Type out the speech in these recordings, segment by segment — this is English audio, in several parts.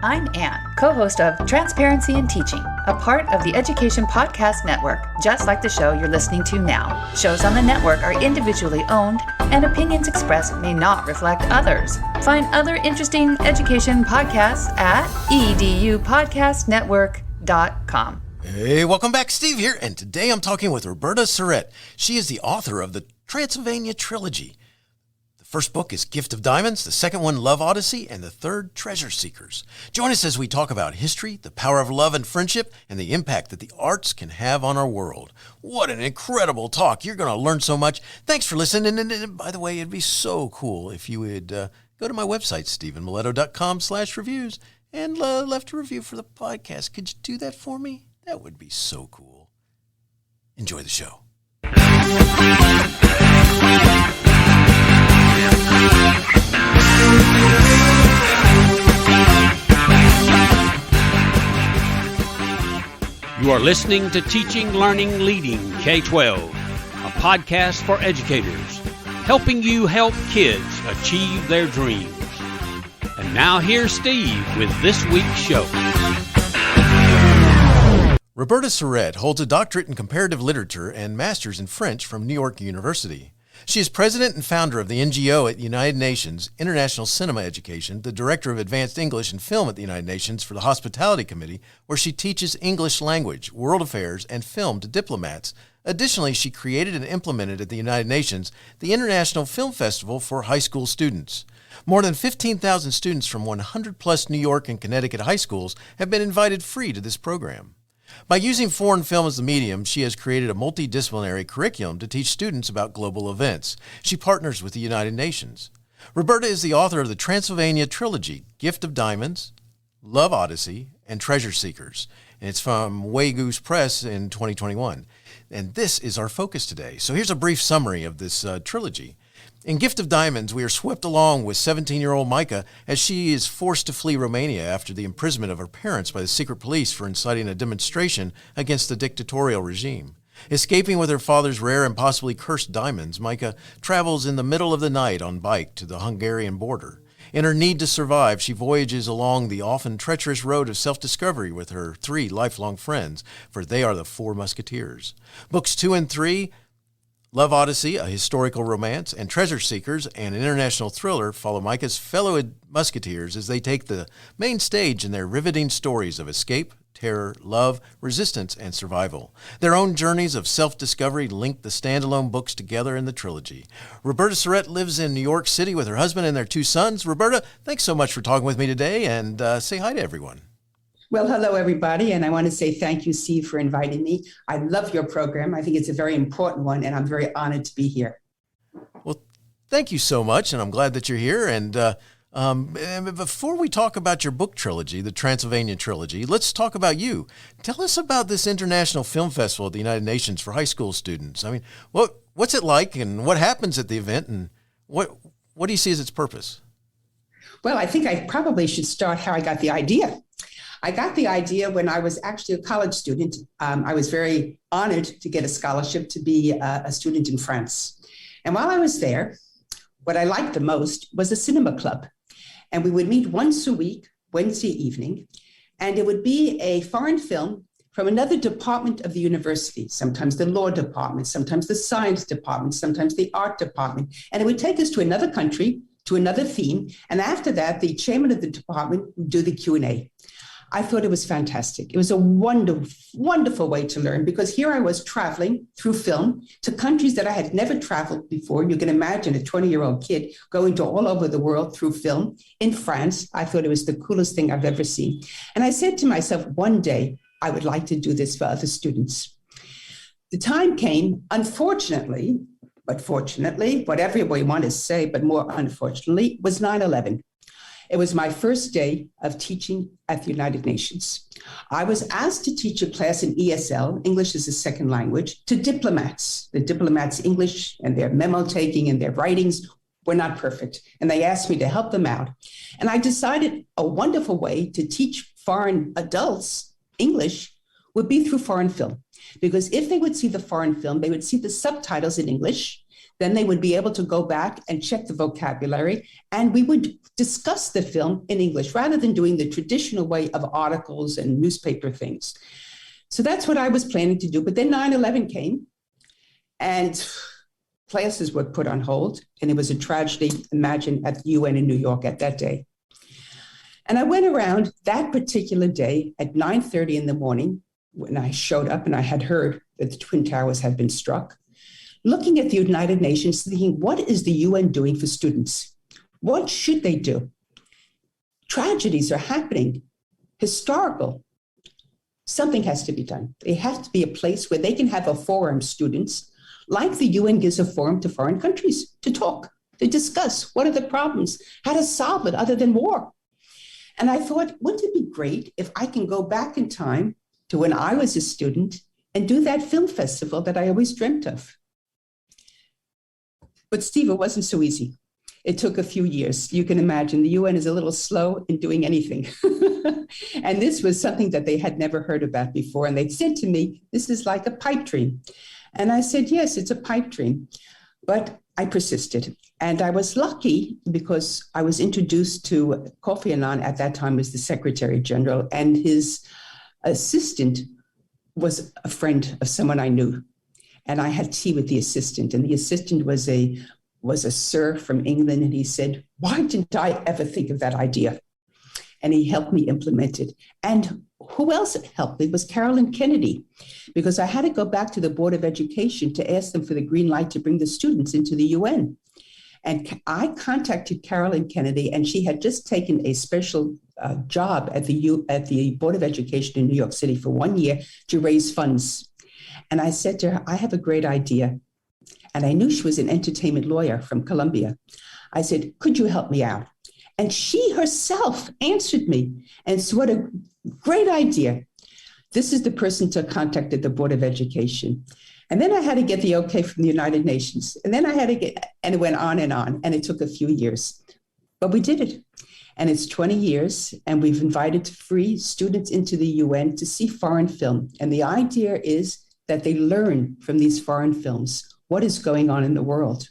I'm Anne, co-host of Transparency in Teaching, a part of the Education Podcast Network, just like the show you're listening to now. Shows on the network are individually owned, and opinions expressed may not reflect others. Find other interesting education podcasts at edupodcastnetwork.com. Hey, welcome back. Steve here, and today I'm talking with Roberta Seret. She is the author of the Transylvanian Trilogy. The first book is Gift of Diamonds, the second one, Love, Odyssey, and the third, Treasure Seekers. Join us as we talk about history, the power of love and friendship, and the impact that the arts can have on our world. What an incredible talk. You're going to learn so much. Thanks for listening. And by the way, it'd be so cool if you would go to my website, stephenmiletto.com/reviews, and left a review for the podcast. Could you do that for me? That would be so cool. Enjoy the show. You are listening to Teaching, Learning, Leading K-12, a podcast for educators, helping you help kids achieve their dreams. And now here's Steve with this week's show. Roberta Seret holds a doctorate in Comparative Literature and Masters in French from New York University. She is president and founder of the NGO at United Nations International Cinema Education, the director of Advanced English and Film at the United Nations for the Hospitality Committee, where she teaches English language, world affairs, and film to diplomats. Additionally, she created and implemented at the United Nations the International Film Festival for high school students. More than 15,000 students from 100-plus New York and Connecticut high schools have been invited free to this program. By using foreign film as the medium, she has created a multi-disciplinary curriculum to teach students about global events. She partners with the United Nations. Roberta is the author of the Transylvanian Trilogy, Gift of Diamonds, Love, Odyssey, and Treasure Seekers. And it's from Way Goose Press in 2021. And this is our focus today. So here's a brief summary of this trilogy. In Gift of Diamonds, we are swept along with 17-year-old Micah as she is forced to flee Romania after the imprisonment of her parents by the secret police for inciting a demonstration against the dictatorial regime. Escaping with her father's rare and possibly cursed diamonds, Micah travels in the middle of the night on bike to the Hungarian border. In her need to survive, she voyages along the often treacherous road of self-discovery with her 3 lifelong friends, for they are the 4 Musketeers. Books 2 and 3, Love, Odyssey, a historical romance, and Treasure Seekers, an international thriller, follow Micah's fellow musketeers as they take the main stage in their riveting stories of escape, terror, love, resistance, and survival. Their own journeys of self-discovery link the standalone books together in the trilogy. Roberta Seret lives in New York City with her husband and their 2 sons. Roberta, thanks so much for talking with me today, and say hi to everyone. Well, hello, everybody. And I want to say thank you, Steve, for inviting me. I love your program. I think it's a very important one, and I'm very honored to be here. Well, thank you so much, and I'm glad that you're here. And before we talk about your book trilogy, the Transylvanian Trilogy, let's talk about you. Tell us about this International Film Festival at the United Nations for high school students. I mean, what's it like, and what happens at the event, and what do you see as its purpose? Well, I think I probably should start how I got the idea. I got the idea when I was actually a college student. I was very honored to get a scholarship to be a student in France. And while I was there, what I liked the most was a cinema club. And we would meet once a week, Wednesday evening, and it would be a foreign film from another department of the university, sometimes the law department, sometimes the science department, sometimes the art department. And it would take us to another country, to another theme. And after that, the chairman of the department would do the Q&A. I thought it was fantastic. It was a wonderful, wonderful way to learn, because here I was traveling through film to countries that I had never traveled before. You can imagine a 20-year-old kid going to all over the world through film. In France, I thought it was the coolest thing I've ever seen. And I said to myself, one day I would like to do this for other students. The time came, unfortunately, but fortunately, whatever we want to say, but more unfortunately, was 9/11. It was my first day of teaching at the United Nations. I was asked to teach a class in ESL, English as a second language, to diplomats. The diplomats' English and their memo taking and their writings were not perfect. And they asked me to help them out. And I decided a wonderful way to teach foreign adults English would be through foreign film. Because if they would see the foreign film, they would see the subtitles in English. Then they would be able to go back and check the vocabulary, and we would discuss the film in English rather than doing the traditional way of articles and newspaper things. So that's what I was planning to do. But then 9/11 came, and classes were put on hold, and it was a tragedy, imagine, at the UN in New York at that day. And I went around that particular day at 9:30 in the morning when I showed up and I had heard that the Twin Towers had been struck, looking at the United Nations, thinking, what is the UN doing for students? What should they do? Tragedies are happening, historical. Something has to be done. It has to be a place where they can have a forum, students, like the UN gives a forum to foreign countries to talk, to discuss what are the problems, how to solve it other than war. And I thought, wouldn't it be great if I can go back in time to when I was a student and do that film festival that I always dreamt of? But Steve, it wasn't so easy. It took a few years. You can imagine the UN is a little slow in doing anything. And this was something that they had never heard about before. And they said to me, this is like a pipe dream. And I said, yes, it's a pipe dream. But I persisted. And I was lucky because I was introduced to Kofi Annan at that time as the Secretary General, and his assistant was a friend of someone I knew. And I had tea with the assistant, and the assistant was a sir from England. And he said, why didn't I ever think of that idea? And he helped me implement it. And who else helped me was Carolyn Kennedy, because I had to go back to the Board of Education to ask them for the green light to bring the students into the UN. And I contacted Carolyn Kennedy, and she had just taken a special job at the Board of Education in New York City for 1 year to raise funds. And I said to her, I have a great idea. And I knew she was an entertainment lawyer from Columbia. I said, could you help me out? And she herself answered me. And so what a great idea. This is the person to contact at the Board of Education. And then I had to get the okay from the United Nations. And then I had to and it went on, and it took a few years. But we did it. And it's 20 years, and we've invited free students into the UN to see foreign film. And the idea is that they learn from these foreign films what is going on in the world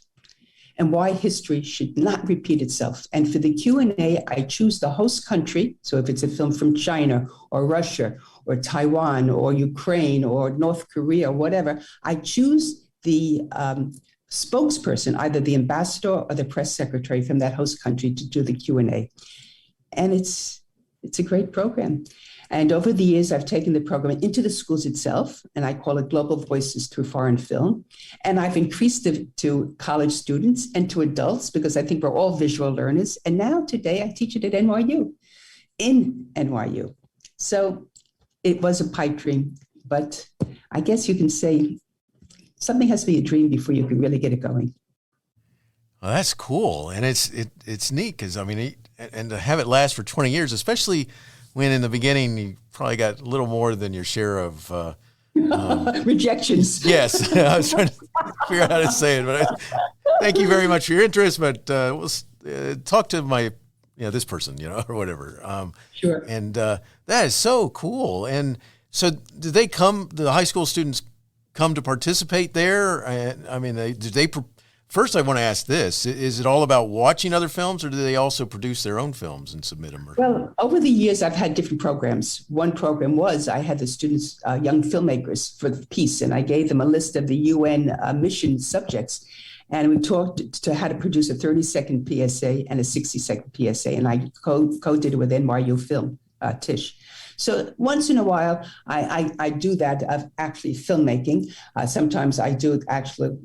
and why history should not repeat itself. And for the Q&A, I choose the host country. So if it's a film from China or Russia or Taiwan or Ukraine or North Korea or whatever, I choose the spokesperson, either the ambassador or the press secretary from that host country, to do the Q&A. And it's a great program. And over the years, I've taken the program into the schools itself, and I call it Global Voices Through Foreign Film. And I've increased it to college students and to adults because I think we're all visual learners. And now today I teach it at NYU, in NYU. So it was a pipe dream, but I guess you can say something has to be a dream before you can really get it going. Well, that's cool. And it's neat because, I mean, and to have it last for 20 years, especially when in the beginning you probably got a little more than your share of rejections. Yes, I was trying to figure out how to say it, but thank you very much for your interest. But we'll talk to this person, or whatever. Sure. And that is so cool. And so, did they come? The high school students come to participate there? I mean, did they? First, I want to ask this. Is it all about watching other films, or do they also produce their own films and submit them? Well, over the years, I've had different programs. One program was I had the students, young filmmakers for the piece, and I gave them a list of the UN mission subjects. And we talked to how to produce a 30-second PSA and a 60-second PSA. And I co-did it with NYU Film, Tish. So once in a while, I do that of actually filmmaking. Sometimes I do actually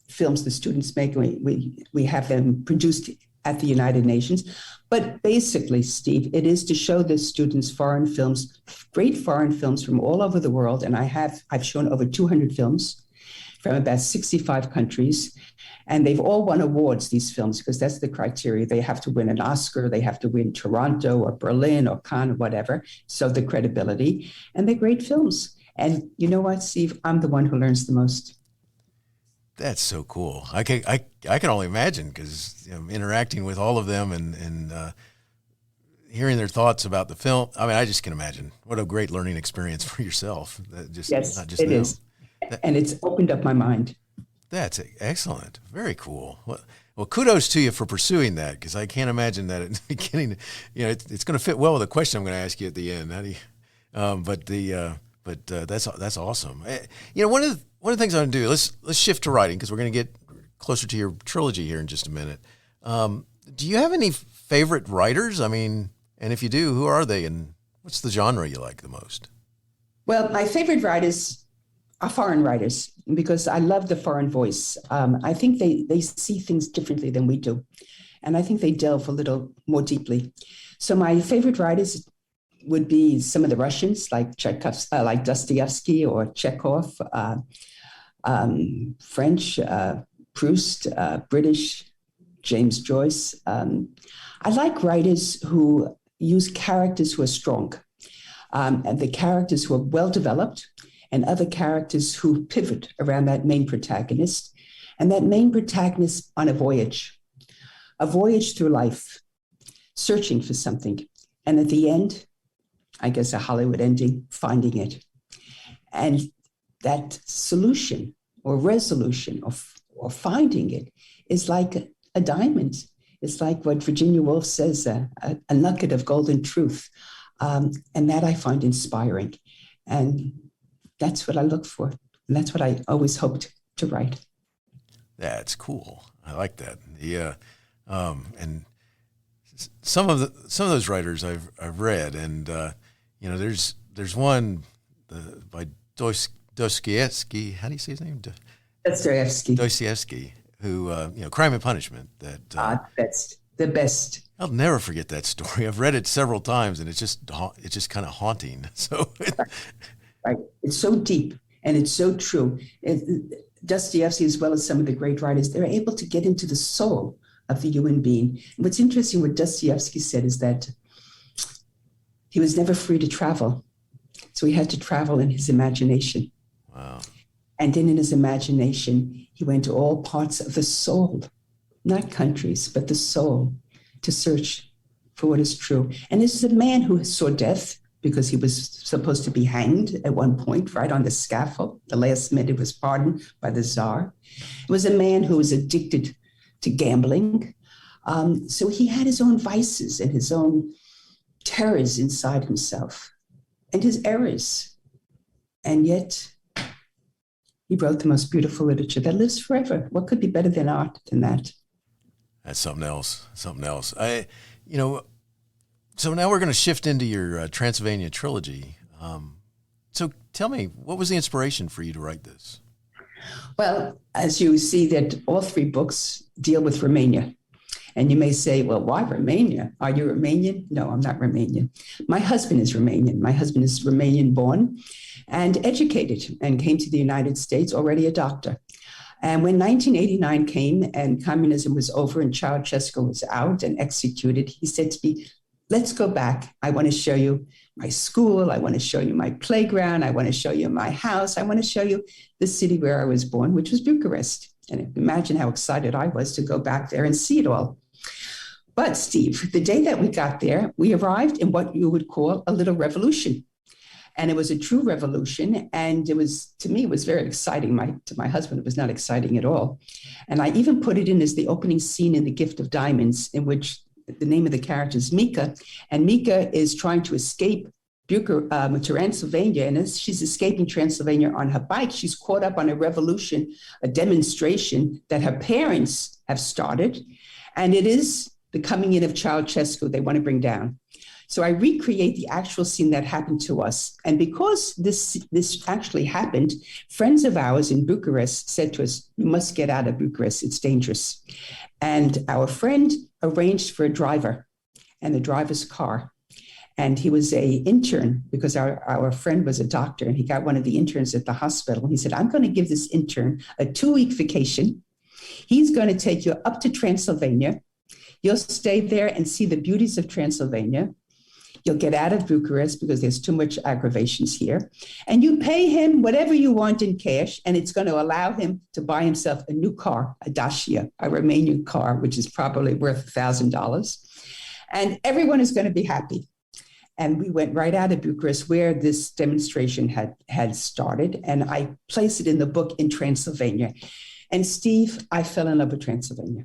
films the students make. We have them produced at the United Nations. But basically, Steve, it is to show the students foreign films, great foreign films from all over the world. And I've shown over 200 films from about 65 countries. And they've all won awards, these films, because that's the criteria. They have to win an Oscar, they have to win Toronto or Berlin or Cannes or whatever. So the credibility, and they're great films. And you know what, Steve? I'm the one who learns the most. That's so cool. I can only imagine because interacting with all of them and hearing their thoughts about the film. I mean, I just can imagine what a great learning experience for yourself. Yes, not just it them. is. And it's opened up my mind. That's excellent. Very cool. Well, kudos to you for pursuing that, because I can't imagine that at the beginning, it's going to fit well with the question I'm going to ask you at the end. How do you, that's awesome. One of the things I'm going to do, let's shift to writing, because we're going to get closer to your trilogy here in just a minute. Do you have any favorite writers? I mean, and if you do, who are they, and what's the genre you like the most? Well, my favorite writers are foreign writers, because I love the foreign voice. I think they see things differently than we do. And I think they delve a little more deeply. So my favorite writers would be some of the Russians, like like Dostoevsky or Chekhov, French, Proust, British, James Joyce. I like writers who use characters who are strong, and the characters who are well-developed, and other characters who pivot around that main protagonist, and that main protagonist on a voyage through life, searching for something. And at the end, I guess a Hollywood ending, finding it. And that solution or resolution or finding it is like a diamond. It's like what Virginia Woolf says, a nugget of golden truth. And that I find inspiring. And that's what I look for. And that's what I always hoped to write. That's cool. I like that. Yeah. And some of those writers I've read, and there's one by Dostoevsky. How do you say his name? Dostoevsky, who Crime and Punishment. That's the best. I'll never forget that story. I've read it several times, and it's just kind of haunting. So, right, it's so deep and it's so true. Dostoevsky, as well as some of the great writers, they're able to get into the soul of the human being. And what's interesting, what Dostoevsky said is that he was never free to travel. So he had to travel in his imagination. Wow. And then in his imagination, he went to all parts of the soul, not countries, but the soul, to search for what is true. And this is a man who saw death, because he was supposed to be hanged at one point, right on the scaffold. The last minute he was pardoned by the Tsar. It was a man who was addicted to gambling. So he had his own vices and his own terrors inside himself and his errors. And yet he wrote the most beautiful literature that lives forever. What could be better than art than that? That's something else. So now we're going to shift into your Transylvanian Trilogy. So tell me, what was the inspiration for you to write this? Well, as you see, that all three books deal with Romania. And you may say, well, why Romania? Are you Romanian? No, I'm not Romanian. My husband is Romanian. My husband is Romanian born and educated, and came to the United States, already a doctor. And when 1989 came and communism was over and Ceausescu was out and executed, he said to me, let's go back. I want to show you my school. I want to show you my playground. I want to show you my house. I want to show you the city where I was born, which was Bucharest. And imagine how excited I was to go back there and see it all. But Steve, the day that we got there, we arrived in what you would call a little revolution. And it was a true revolution. And it was, to me, it was very exciting. To my husband, it was not exciting at all. And I even put it in as the opening scene in The Gift of Diamonds, in which the name of the character is Mika. And Mika is trying to escape Transylvania. And as she's escaping Transylvania on her bike, she's caught up on a revolution, a demonstration that her parents have started. And it is the coming in of Ceausescu they want to bring down. So I recreate the actual scene that happened to us. And because this actually happened, friends of ours in Bucharest said to us, you must get out of Bucharest, it's dangerous. And our friend arranged for a driver and the driver's car. And he was an intern, because our friend was a doctor, and he got one of the interns at the hospital. He said, I'm going to give this intern a 2-week vacation. He's going to take you up to Transylvania. You'll stay there and see the beauties of Transylvania. You'll get out of Bucharest because there's too much aggravations here. And you pay him whatever you want in cash, and it's going to allow him to buy himself a new car, a Dacia, a Romanian car, which is probably worth $1,000. And everyone is going to be happy. And we went right out of Bucharest, where this demonstration had started. And I placed it in the book in Transylvania. And Steve, I fell in love with Transylvania.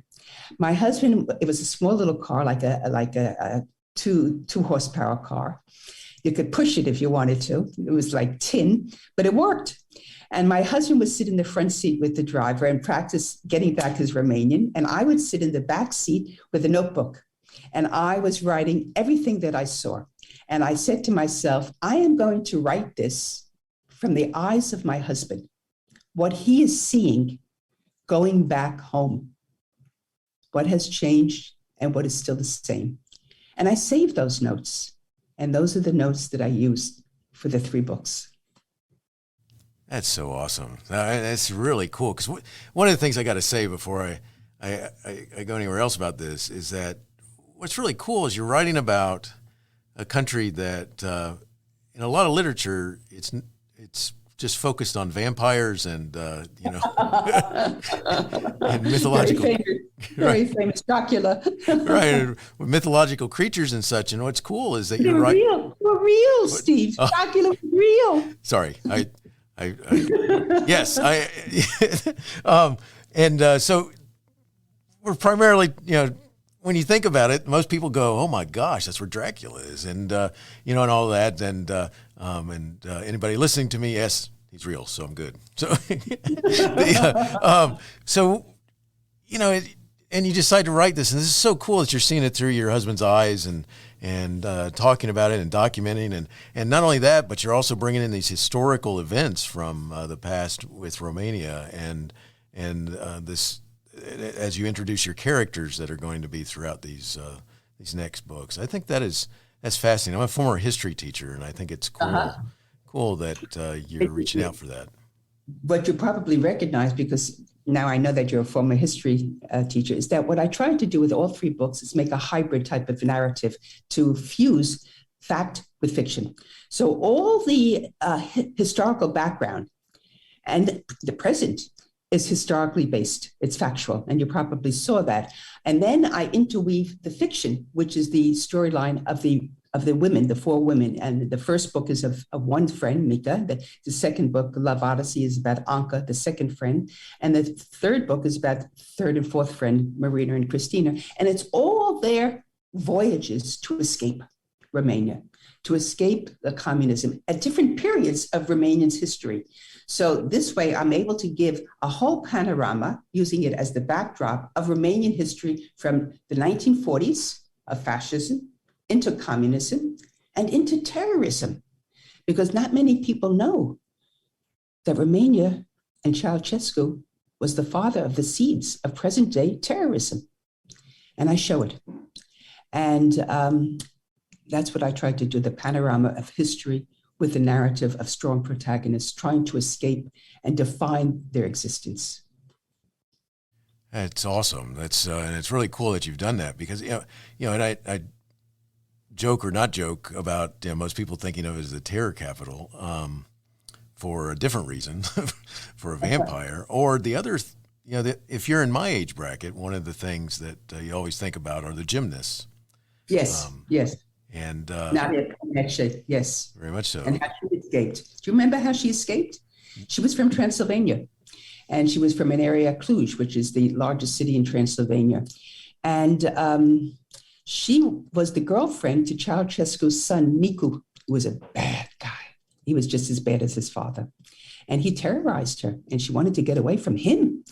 My husband, it was a small little car, like a two horsepower car. You could push it if you wanted to. It was like tin, but it worked. And my husband would sit in the front seat with the driver and practice getting back his Romanian. And I would sit in the back seat with a notebook. And I was writing everything that I saw. And I said to myself, I am going to write this from the eyes of my husband, what he is seeing going back home, what has changed and what is still the same. And I saved those notes. And those are the notes that I used for the 3 books. That's so awesome. That's really cool. Because one of the things I got to say before I go anywhere else about this is that what's really cool is you're writing about a country that in a lot of literature, it's just focused on vampires and, and mythological. Very famous Dracula. Right, with mythological creatures and such. And what's cool is that They're you're right. We're real, Steve. Dracula was real. Sorry, yes, so we're primarily, when you think about it, most people go, "Oh my gosh, that's where Dracula is," and and all that, and anybody listening to me, yes, he's real, so I'm good. So, and you decide to write this, and this is so cool that you're seeing it through your husband's eyes and talking about it and documenting, and not only that, but you're also bringing in these historical events from the past with Romania, and this as you introduce your characters that are going to be throughout these next books. I think that's fascinating. I'm a former history teacher, and I think it's cool that you're reaching out for that. What you probably recognize, because now I know that you're a former history teacher, is that what I tried to do with all 3 books is make a hybrid type of narrative to fuse fact with fiction. So all the historical background and the present is historically based. It's factual, and you probably saw that. And then I interweave the fiction, which is the storyline of the women, the 4 women. And the first book is of one friend, Mika. The second book, Love Odyssey, is about Anka, the second friend. And the third book is about third and fourth friend, Marina and Christina. And it's all their voyages to escape Romania, to escape the communism at different periods of Romanian's history. So this way, I'm able to give a whole panorama, using it as the backdrop of Romanian history from the 1940s of fascism into communism and into terrorism, because not many people know that Romania and Ceausescu was the father of the seeds of present-day terrorism. And I show it. And that's what I tried to do, the panorama of history with the narrative of strong protagonists trying to escape and define their existence. That's awesome. That's and it's really cool that you've done that, because and I joke or not joke about most people thinking of it as the terror capital for a different reason, for a vampire, or the other. If you're in my age bracket, one of the things that you always think about are the gymnasts. Yes. Yes. And Nadia Comaneci, yes. Very much so. And how she escaped. Do you remember how she escaped? She was from Transylvania, and she was from an area, Cluj, which is the largest city in Transylvania. And she was the girlfriend to Ceausescu's son, Nicu, who was a bad guy. He was just as bad as his father. And he terrorized her, and she wanted to get away from him.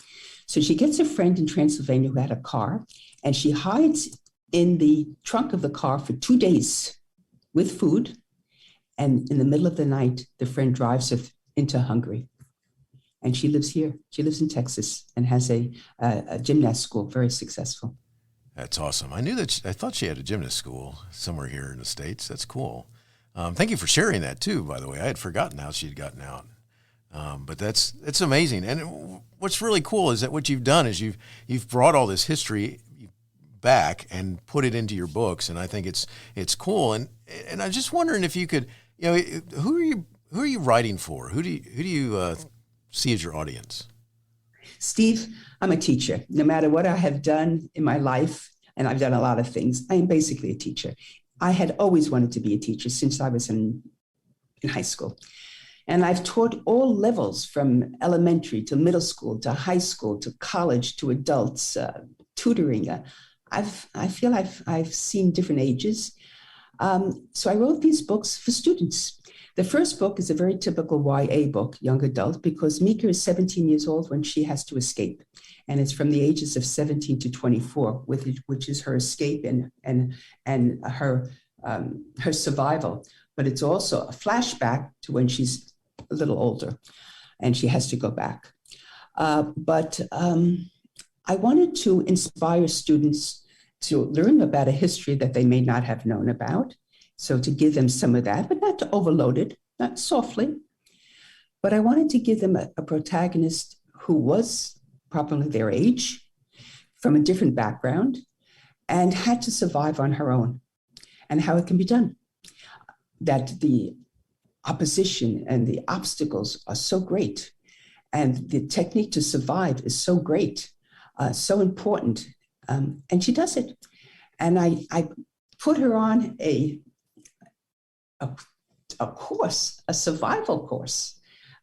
So she gets a friend in Transylvania who had a car, and she hides in the trunk of the car for 2 days with food. And in the middle of the night, the friend drives her into Hungary. And she lives here. She lives in Texas and has a gymnast school, very successful. That's awesome. I thought she had a gymnast school somewhere here in the States. That's cool. Thank you for sharing that too, by the way. I had forgotten how she'd gotten out. But it's amazing. And what's really cool is that what you've done is you've brought all this history back and put it into your books, and I think it's cool. And I'm just wondering if you could, who are you writing for? Who do you see as your audience? Steve, I'm a teacher. No matter what I have done in my life, and I've done a lot of things, I am basically a teacher. I had always wanted to be a teacher since I was in high school. And I've taught all levels, from elementary to middle school to high school to college to adults, tutoring. I feel I've seen different ages. So I wrote these books for students. The first book is a very typical YA book, young adult, because Mika is 17 years old when she has to escape. And it's from the ages of 17 to 24, which is her escape and her survival. But it's also a flashback to when she's a little older and she has to go back. But I wanted to inspire students to learn about a history that they may not have known about. So to give them some of that, but not to overload it, not softly. But I wanted to give them a protagonist who was probably their age, from a different background, and had to survive on her own, and how it can be done. That the opposition and the obstacles are so great, and the technique to survive is so great, so important, and she does it. And I put her on a course, a survival course.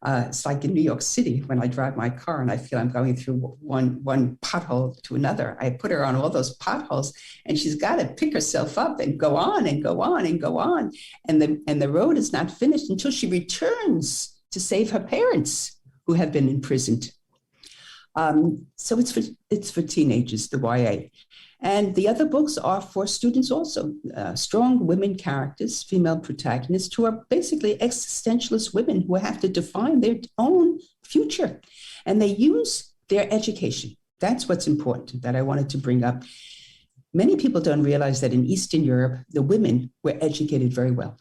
It's like in New York City when I drive my car and I feel I'm going through one pothole to another. I put her on all those potholes, and she's got to pick herself up and go on and go on and go on. And the road is not finished until she returns to save her parents who have been imprisoned. So it's for teenagers, the YA. And the other books are for students also, strong women characters, female protagonists, who are basically existentialist women who have to define their own future. And they use their education. That's what's important that I wanted to bring up. Many people don't realize that in Eastern Europe, the women were educated very well.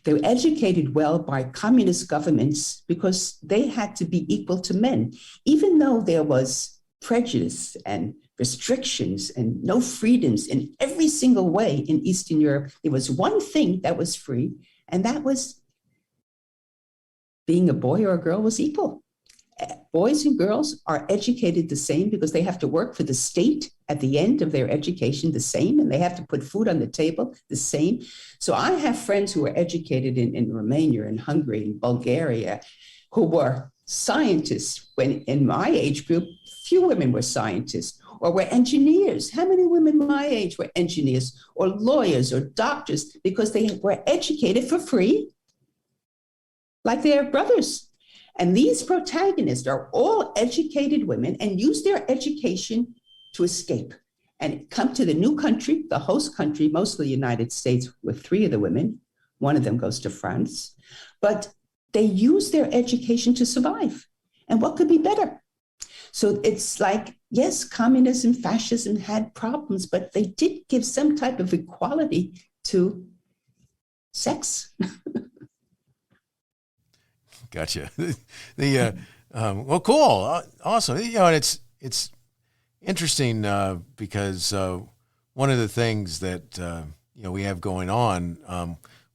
They were educated well by communist governments because they had to be equal to men, even though there was prejudice and restrictions and no freedoms in every single way in Eastern Europe. There was one thing that was free, and that was being a boy or a girl was equal. Boys and girls are educated the same because they have to work for the state at the end of their education the same, and they have to put food on the table the same. So I have friends who are educated in Romania and Hungary and Bulgaria who were scientists when in my age group, few women were scientists or were engineers. How many women my age were engineers or lawyers or doctors because they were educated for free like their brothers? And these protagonists are all educated women and use their education to escape and come to the new country, the host country, mostly the United States, with 3 of the women. One of them goes to France. But they use their education to survive. And what could be better? So it's like, yes, communism, fascism had problems, but they did give some type of equality to sex. Gotcha. Well, cool, awesome. And it's interesting because one of the things that we have going on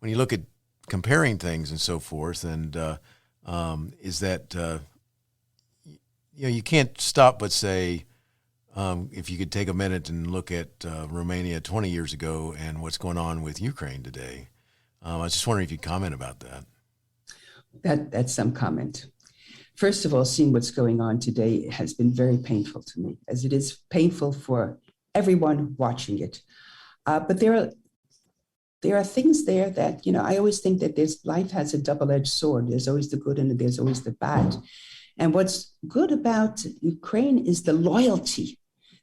when you look at comparing things and so forth, and is that you can't stop but say if you could take a minute and look at Romania 20 years ago and what's going on with Ukraine today. I was just wondering if you'd comment about that. That's some comment. First of all, seeing what's going on today has been very painful to me, as it is painful for everyone watching it. But there are things there that, I always think that life has a double-edged sword. There's always the good and there's always the bad. And what's good about Ukraine is the loyalty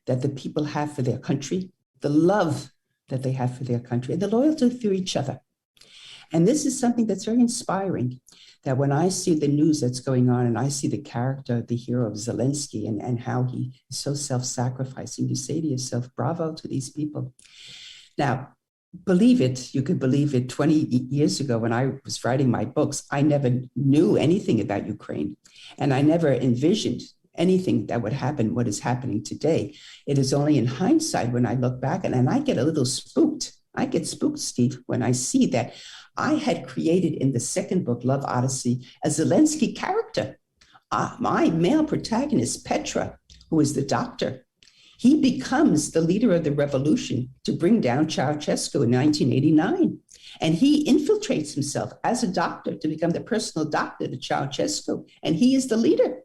that the people have for their country, the love that they have for their country, and the loyalty for each other. And this is something that's very inspiring, that when I see the news that's going on and I see the character, the hero of Zelensky and how he is so self-sacrificing, you say to yourself, bravo to these people. Now, believe it, you could believe it, 20 years ago when I was writing my books, I never knew anything about Ukraine. And I never envisioned anything that would happen, what is happening today. It is only in hindsight when I look back and I get a little spooked. I get spooked, Steve, when I see that I had created in the second book, Love Odyssey, a Zelensky character. My male protagonist, Petra, who is the doctor, he becomes the leader of the revolution to bring down Ceausescu in 1989. And he infiltrates himself as a doctor to become the personal doctor to Ceausescu. And he is the leader.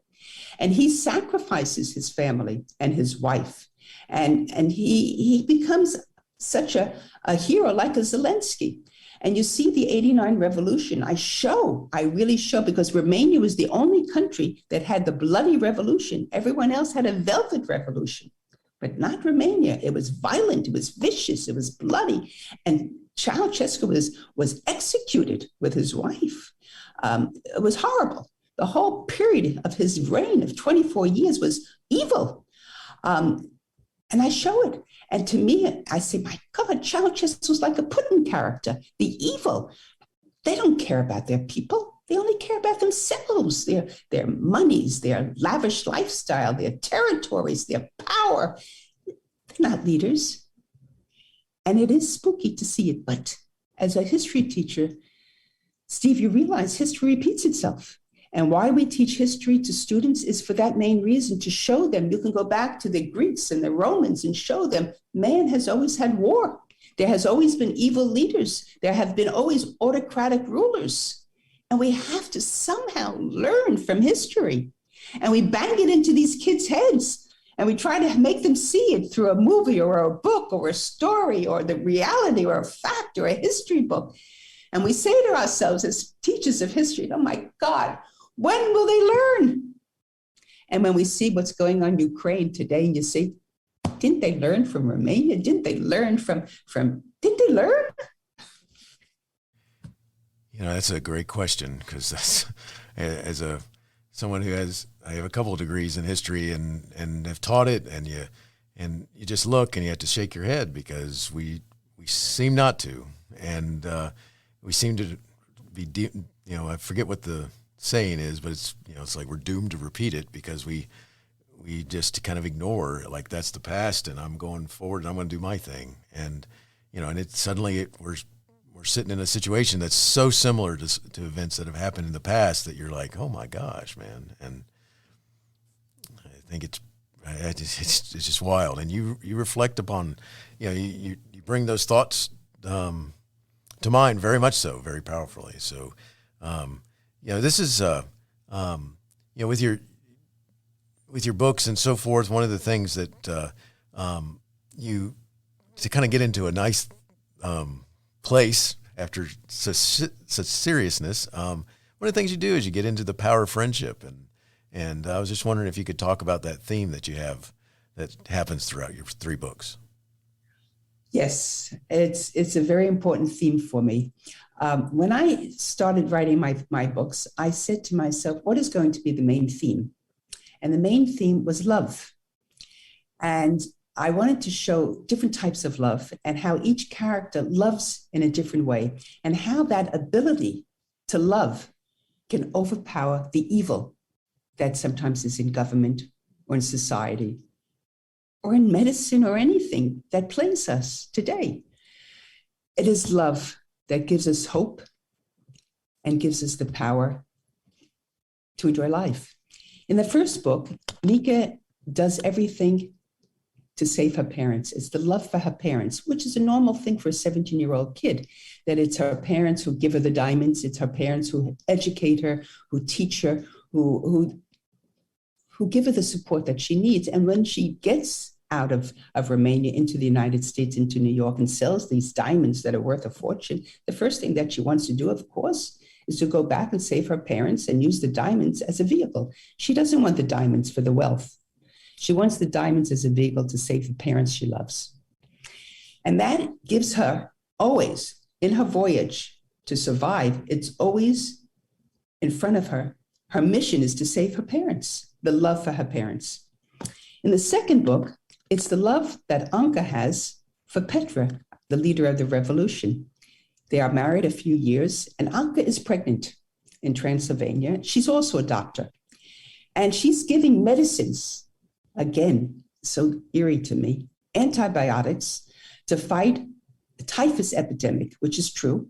And he sacrifices his family and his wife. And he becomes such a hero, like a Zelensky. And you see the 89 revolution. I really show, because Romania was the only country that had the bloody revolution. Everyone else had a velvet revolution, but not Romania. It was violent, it was vicious, it was bloody. And Ceausescu was executed with his wife. It was horrible. The whole period of his reign of 24 years was evil. And I show it. And to me, I say, my God, Ceausescu was like a Putin character, the evil. They don't care about their people. They only care about themselves, their monies, their lavish lifestyle, their territories, their power. They're not leaders. And it is spooky to see it. But as a history teacher, Steve, you realize history repeats itself. And why we teach history to students is for that main reason, to show them. You can go back to the Greeks and the Romans and show them man has always had war. There has always been evil leaders. There have been always autocratic rulers. And we have to somehow learn from history. And we bang it into these kids' heads. And we try to make them see it through a movie or a book or a story or the reality or a fact or a history book. And we say to ourselves as teachers of history, oh my God, when will they learn? And when we see what's going on in Ukraine today, and you say, didn't they learn from Romania? Didn't they learn didn't they learn? You know, that's a great question, because that's, as someone who I have a couple of degrees in history and have taught it, and you just look and you have to shake your head, because we seem not to, and we seem to be, I forget what the saying is, but it's like we're doomed to repeat it, because we just kind of ignore, like, that's the past and I'm going forward and I'm going to do my thing. And, and we're sitting in a situation that's so similar to events that have happened in the past that you're like, oh my gosh, man. And I think it's just wild. And you reflect upon, you bring those thoughts to mind, very much so, very powerfully. So, this is, with your books and so forth, one of the things that to kind of get into a nice place after such seriousness, one of the things you do is you get into the power of friendship. And I was just wondering if you could talk about that theme that you have that happens throughout your 3 books. Yes, it's a very important theme for me. When I started writing my books, I said to myself, what is going to be the main theme? And the main theme was love. And I wanted to show different types of love and how each character loves in a different way, and how that ability to love can overpower the evil that sometimes is in government or in society or in medicine or anything that plagues us today. It is love that gives us hope and gives us the power to enjoy life. In the first book, Nika does everything to save her parents. It's the love for her parents, which is a normal thing for a 17-year-old kid, that it's her parents who give her the diamonds, it's her parents who educate her, who teach her, who give her the support that she needs. And when she gets out of Romania into the United States, into New York, and sells these diamonds that are worth a fortune, the first thing that she wants to do, of course, is to go back and save her parents and use the diamonds as a vehicle. She doesn't want the diamonds for the wealth. She wants the diamonds as a vehicle to save the parents she loves. And that gives her always, in her voyage to survive, it's always in front of her. Her mission is to save her parents, the love for her parents. In the second book, it's the love that Anka has for Petra, the leader of the revolution. They are married a few years, and Anka is pregnant in Transylvania. She's also a doctor. And she's giving medicines, again, so eerie to me, antibiotics to fight the typhus epidemic, which is true,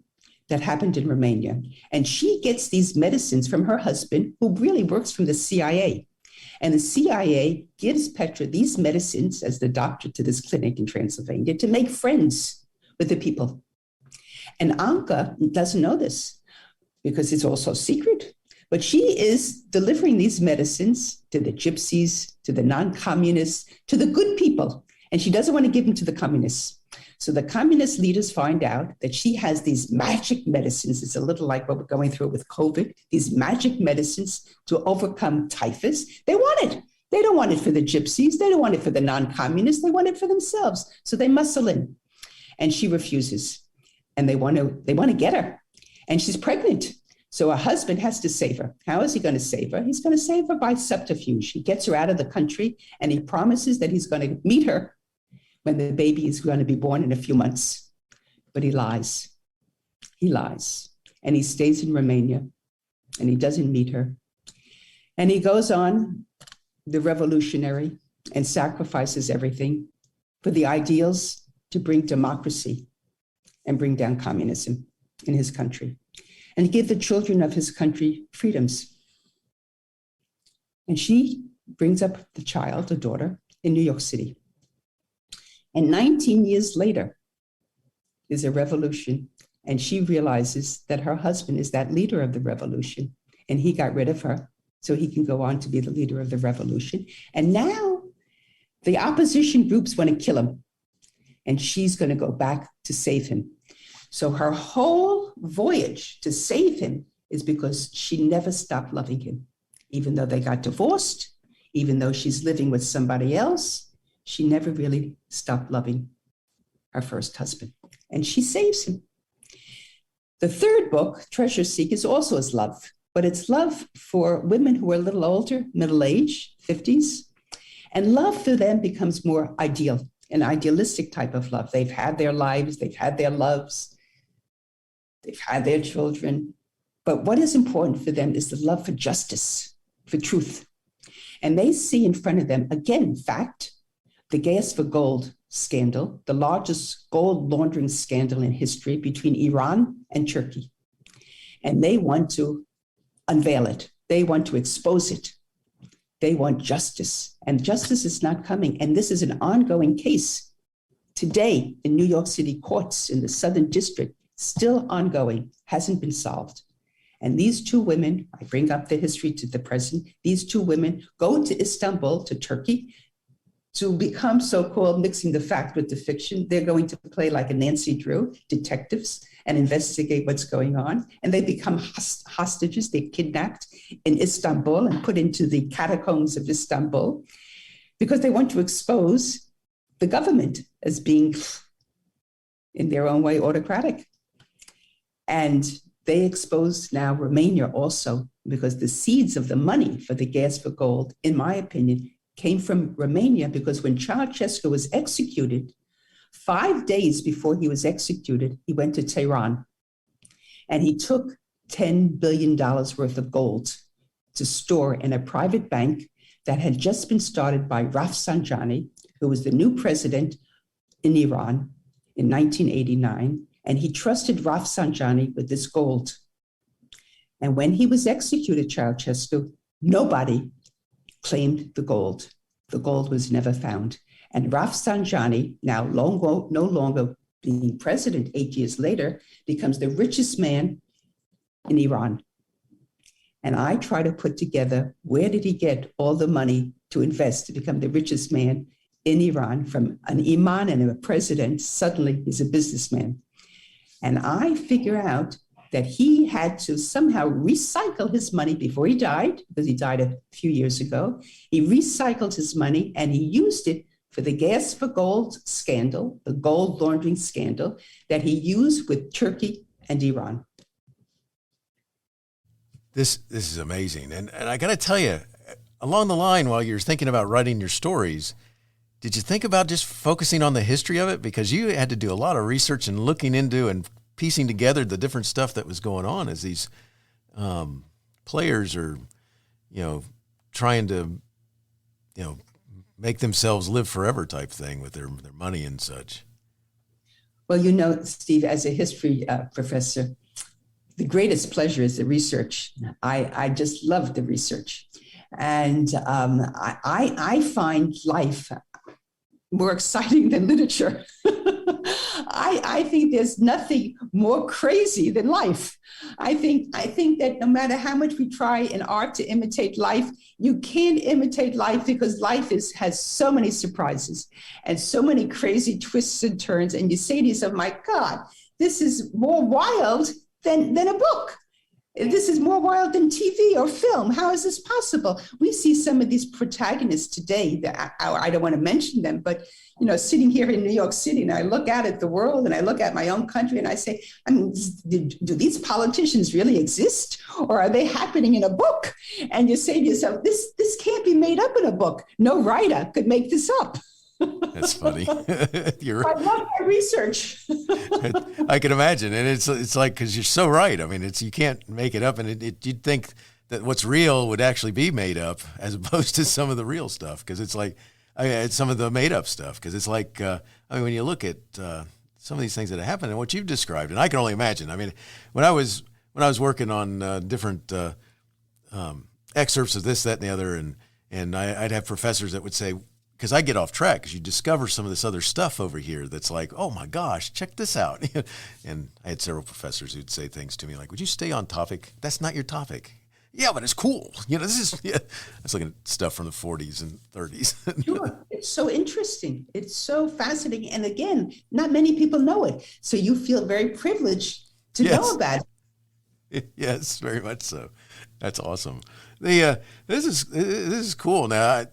that happened in Romania. And she gets these medicines from her husband, who really works from the CIA. And the CIA gives Petra these medicines as the doctor to this clinic in Transylvania to make friends with the people. And Anka doesn't know this because it's also secret. But she is delivering these medicines to the gypsies, to the non-communists, to the good people. And she doesn't want to give them to the communists. So the communist leaders find out that she has these magic medicines. It's a little like what we're going through with COVID, these magic medicines to overcome typhus. They want it. They don't want it for the gypsies. They don't want it for the non-communists. They want it for themselves. So they muscle in. And she refuses. And they want to get her. And she's pregnant. So her husband has to save her. How is he going to save her? He's going to save her by subterfuge. He gets her out of the country and he promises that he's going to meet her when the baby is going to be born in a few months. But he lies. He lies. And he stays in Romania and he doesn't meet her. And he goes on the revolutionary and sacrifices everything for the ideals to bring democracy and bring down communism in his country and give the children of his country freedoms. And she brings up the child, a daughter, in New York City. And 19 years later, there's a revolution, and she realizes that her husband is that leader of the revolution, and he got rid of her so he can go on to be the leader of the revolution. And now the opposition groups want to kill him, and she's going to go back to save him. So her whole voyage to save him is because she never stopped loving him. Even though they got divorced, even though she's living with somebody else, she never really stopped loving her first husband. And she saves him. The third book, Treasure Seek, is also his love, but it's love for women who are a little older, middle-aged, 50s. And love for them becomes more ideal, an idealistic type of love. They've had their lives, they've had their loves, they've had their children. But what is important for them is the love for justice, for truth. And they see in front of them, again, fact, the gas for gold scandal, the largest gold laundering scandal in history between Iran and Turkey. And they want to unveil it. They want to expose it. They want justice. And justice is not coming. And this is an ongoing case today in New York City courts in the Southern District, still ongoing, hasn't been solved. And these two women, I bring up the history to the present, these two women go to Istanbul, to Turkey, to become so-called, mixing the fact with the fiction. They're going to play like a Nancy Drew, detectives, and investigate what's going on. And they become hostages. They're kidnapped in Istanbul and put into the catacombs of Istanbul because they want to expose the government as being, in their own way, autocratic. And they expose now Romania also because the seeds of the money for the gas for gold, in my opinion, came from Romania because when Ceausescu was executed, 5 days before he was executed, he went to Tehran and he took $10 billion worth of gold to store in a private bank that had just been started by Rafsanjani, who was the new president in Iran in 1989. And he trusted Rafsanjani with this gold. And when he was executed, Ceausescu, nobody claimed the gold. The gold was never found. And Rafsanjani, now no longer being president 8 years later, becomes the richest man in Iran. And I try to put together, where did he get all the money to invest to become the richest man in Iran? From an imam and a president, suddenly he's a businessman. And I figure out that he had to somehow recycle his money before he died, because he died a few years ago. He recycled his money and he used it for the gas for gold scandal, the gold laundering scandal that he used with Turkey and Iran. This is amazing. And I got to tell you, along the line, while you're thinking about writing your stories, did you think about just focusing on the history of it? Because you had to do a lot of research and looking into and piecing together the different stuff that was going on as these players are, trying to, make themselves live forever type thing with their money and such. Well, Steve, as a history professor, the greatest pleasure is the research. I just love the research. And I find life more exciting than literature. I think there's nothing more crazy than life. I think that no matter how much we try in art to imitate life, you can't imitate life because life has so many surprises and so many crazy twists and turns. And you say to yourself, my God, this is more wild than a book. This is more wild than TV or film. How is this possible? We see some of these protagonists today that I don't want to mention them, but sitting here in New York City, and I look out at the world and I look at my own country and I say, do these politicians really exist, or are they happening in a book? And you say to yourself, this can't be made up in a book. No writer could make this up. That's funny. I love my research. I can imagine, and it's like, because you're so right. I mean, you can't make it up, and you'd think that what's real would actually be made up, as opposed to some of the real stuff. Because it's like, it's some of the made up stuff. Because it's like, when you look at some of these things that have happened and what you've described, and I can only imagine. I mean, when I was working on different excerpts of this, that, and the other, and I'd have professors that would say, because I get off track, because you discover some of this other stuff over here that's like, oh my gosh, check this out. And I had several professors who'd say things to me like, would you stay on topic? That's not your topic. Yeah, but it's cool. This is, I was looking at stuff from the 40s and 30s. Sure. It's so interesting. It's so fascinating. And again, not many people know it. So you feel very privileged to know about it. Yes, very much so. That's awesome. This is cool. Now,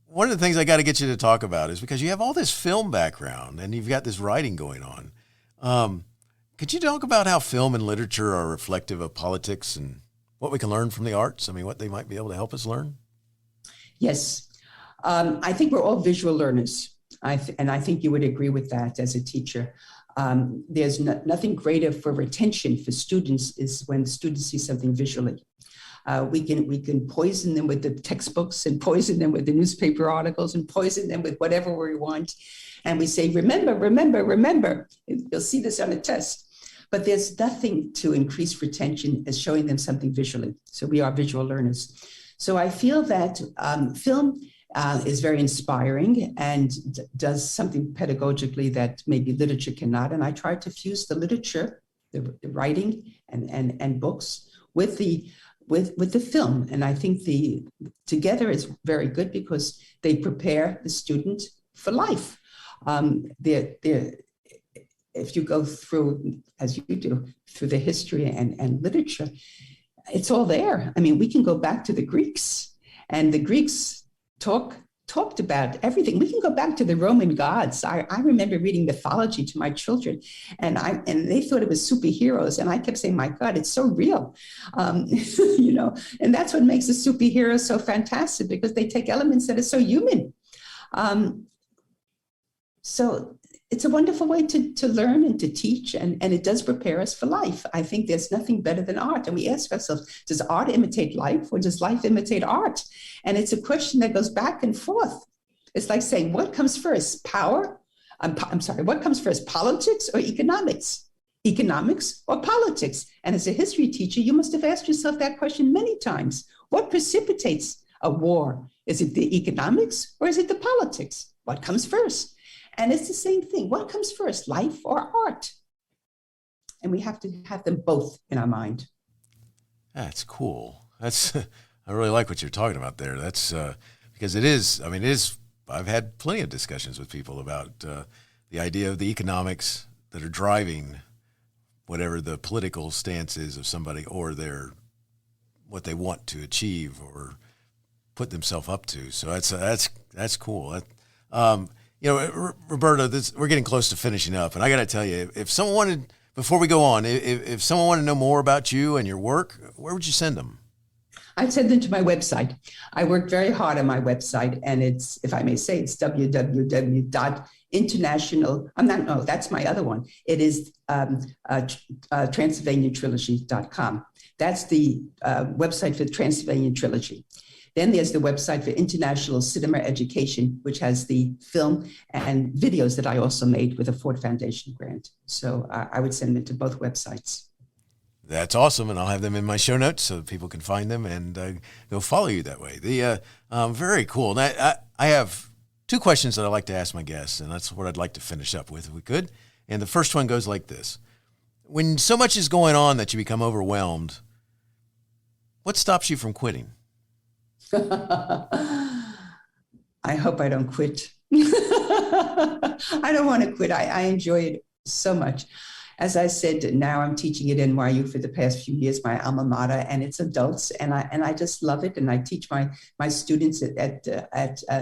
one of the things I got to get you to talk about is because you have all this film background and you've got this writing going on. Could you talk about how film and literature are reflective of politics and what we can learn from the arts? I mean, what they might be able to help us learn? Yes. I think we're all visual learners. And I think you would agree with that as a teacher. There's nothing greater for retention for students is when students see something visually. We can poison them with the textbooks and poison them with the newspaper articles and poison them with whatever we want. And we say, remember, remember, remember. You'll see this on a test. But there's nothing to increase retention as showing them something visually. So we are visual learners. So I feel that film is very inspiring and does something pedagogically that maybe literature cannot. And I try to fuse the literature, the writing and books with the film. And I think together is very good because they prepare the student for life. If you go through, as you do, through the history and literature, it's all there. I mean, we can go back to the Greeks, and the Greeks talked about everything. We can go back to the Roman gods. I remember reading mythology to my children, and they thought it was superheroes, and I kept saying, "My God, it's so real," And that's what makes the superheroes so fantastic, because they take elements that are so human. So it's a wonderful way to learn and to teach, and it does prepare us for life. I think there's nothing better than art. And we ask ourselves, does art imitate life, or does life imitate art? And it's a question that goes back and forth. It's like saying, what comes first, power? What comes first, politics or economics? Economics or politics? And as a history teacher, you must have asked yourself that question many times. What precipitates a war? Is it the economics or is it the politics? What comes first? And it's the same thing. What comes first, life or art? And we have to have them both in our mind. That's cool. I really like what you're talking about there. That's because it is. I've had plenty of discussions with people about the idea of the economics that are driving whatever the political stance is of somebody, or what they want to achieve or put themselves up to. So that's cool. Roberta, we're getting close to finishing up, and I got to tell you, if someone wanted, before we go on, if someone wanted to know more about you and your work, where would you send them? I'd send them to my website. I worked very hard on my website, and it's, if I may say, it's www.international. That's my other one. It is Transylvanian That's the website for the Transylvanian Trilogy. Then there's the website for International Cinema Education, which has the film and videos that I also made with a Ford Foundation grant. So I would send them to both websites. That's awesome, and I'll have them in my show notes so that people can find them and go follow you that way. Very cool. And I have two questions that I like to ask my guests, and that's what I'd like to finish up with, if we could. And the first one goes like this. When so much is going on that you become overwhelmed, what stops you from quitting? I hope I don't quit. I don't want to quit. I enjoy it so much. As I said, now I'm teaching at NYU for the past few years, my alma mater, and it's adults, and I just love it. And I teach my students at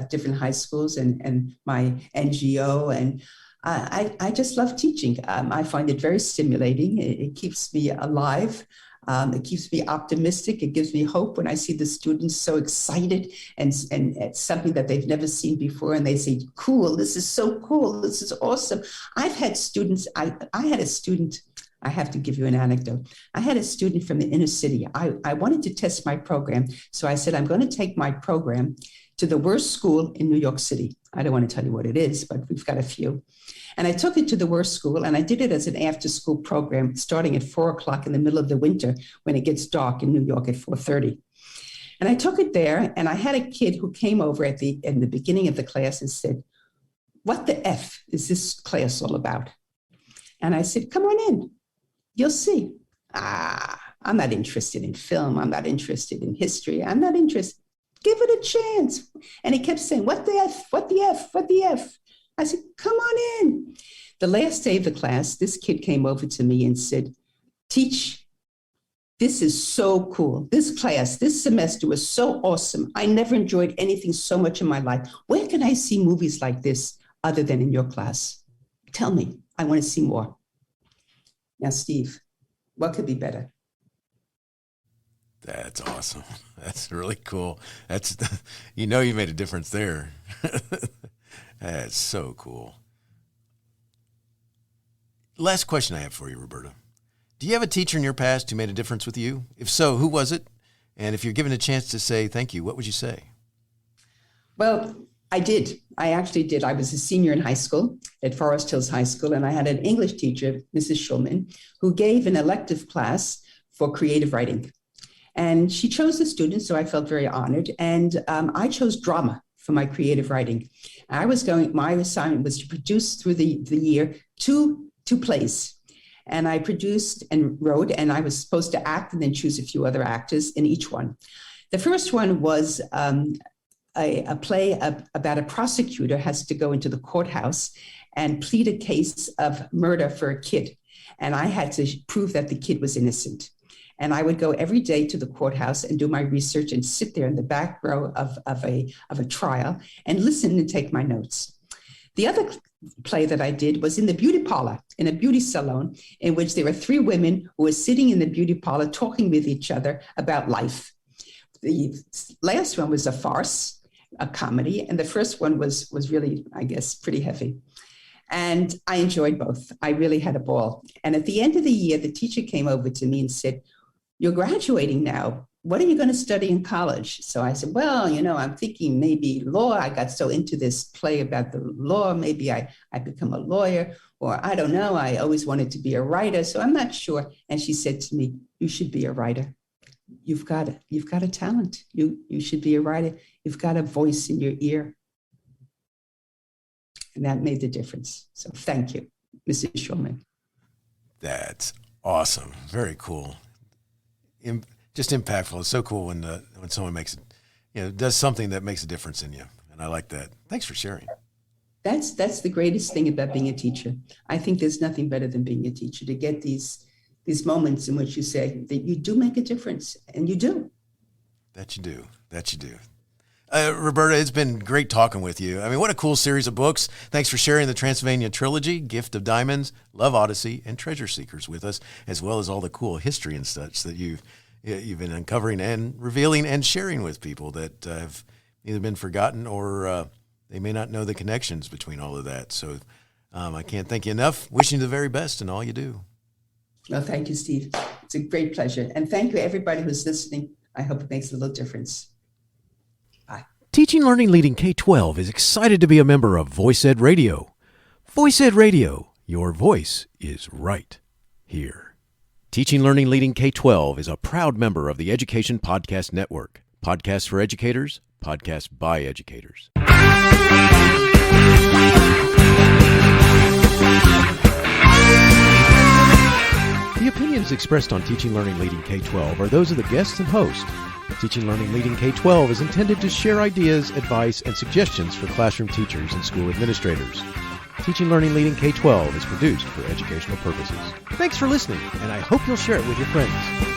different high schools and my NGO, and I just love teaching. I find it very stimulating. It keeps me alive. It keeps me optimistic. It gives me hope when I see the students so excited and it's something that they've never seen before. And they say, cool, this is so cool. This is awesome. I've had students, I had a student, I have to give you an anecdote. I had a student from the inner city. I wanted to test my program. So I said, I'm going to take my program to the worst school in New York City. I don't want to tell you what it is, but we've got a few. And I took it to the worst school, and I did it as an after-school program starting at 4:00 in the middle of the winter when it gets dark in New York at 4:30. And I took it there, and I had a kid who came over in the beginning of the class and said, what the F is this class all about? And I said, come on in. You'll see. I'm not interested in film. I'm not interested in history. I'm not interested. Give it a chance. And he kept saying, what the F, what the F, what the F? I said, come on in. The last day of the class, this kid came over to me and said, Teach, this is so cool. This class, this semester was so awesome. I never enjoyed anything so much in my life. Where can I see movies like this other than in your class? Tell me, I want to see more. Now, Steve, what could be better? That's awesome. That's really cool. You made a difference there. That's so cool. Last question I have for you, Roberta. Do you have a teacher in your past who made a difference with you? If so, who was it? And if you're given a chance to say thank you, what would you say? Well, I did. I actually did. I was a senior in high school at Forest Hills High School, and I had an English teacher, Mrs. Schulman, who gave an elective class for creative writing. And she chose the students, so I felt very honored. And I chose drama for my creative writing. My assignment was to produce through the year two plays. And I produced and wrote, and I was supposed to act and then choose a few other actors in each one. The first one was a play about a prosecutor has to go into the courthouse and plead a case of murder for a kid. And I had to prove that the kid was innocent. And I would go every day to the courthouse and do my research and sit there in the back row of a trial and listen and take my notes. The other play that I did was in the beauty parlor, in a beauty salon, in which there were three women who were sitting in the beauty parlor talking with each other about life. The last one was a farce, a comedy, and the first one was really, I guess, pretty heavy. And I enjoyed both. I really had a ball. And at the end of the year, the teacher came over to me and said, you're graduating now. What are you going to study in college? So I said, well, I'm thinking maybe law. I got so into this play about the law. Maybe I become a lawyer, or I don't know. I always wanted to be a writer, so I'm not sure. And she said to me, you should be a writer. You've got a talent. You should be a writer. You've got a voice in your ear. And that made the difference. So thank you, Mrs. Schulman. That's awesome. Very cool. Just impactful. It's so cool when someone makes it, does something that makes a difference in you. And I like that. Thanks for sharing. That's the greatest thing about being a teacher. I think there's nothing better than being a teacher, to get these moments in which you say that you do make a difference, and you do. That you do. Roberta, it's been great talking with you. I mean, what a cool series of books. Thanks for sharing the Transylvanian Trilogy, Gift of Diamonds, Love Odyssey, and Treasure Seekers with us, as well as all the cool history and such that you've been uncovering and revealing and sharing with people that have either been forgotten or they may not know the connections between all of that. So I can't thank you enough. Wishing you the very best in all you do. Well, thank you, Steve. It's a great pleasure. And thank you, everybody who's listening. I hope it makes a little difference. Teaching Learning Leading K-12 is excited to be a member of Voice Ed Radio. Voice Ed Radio, your voice is right here. Teaching Learning Leading K-12 is a proud member of the Education Podcast Network. Podcasts for educators, podcasts by educators. opinions expressed on Teaching Learning Leading K-12 are those of the guests and host. Teaching Learning Leading K-12 is intended to share ideas, advice, and suggestions for classroom teachers and school administrators. Teaching Learning Leading K-12 is produced for educational purposes. Thanks for listening, and I hope you'll share it with your friends.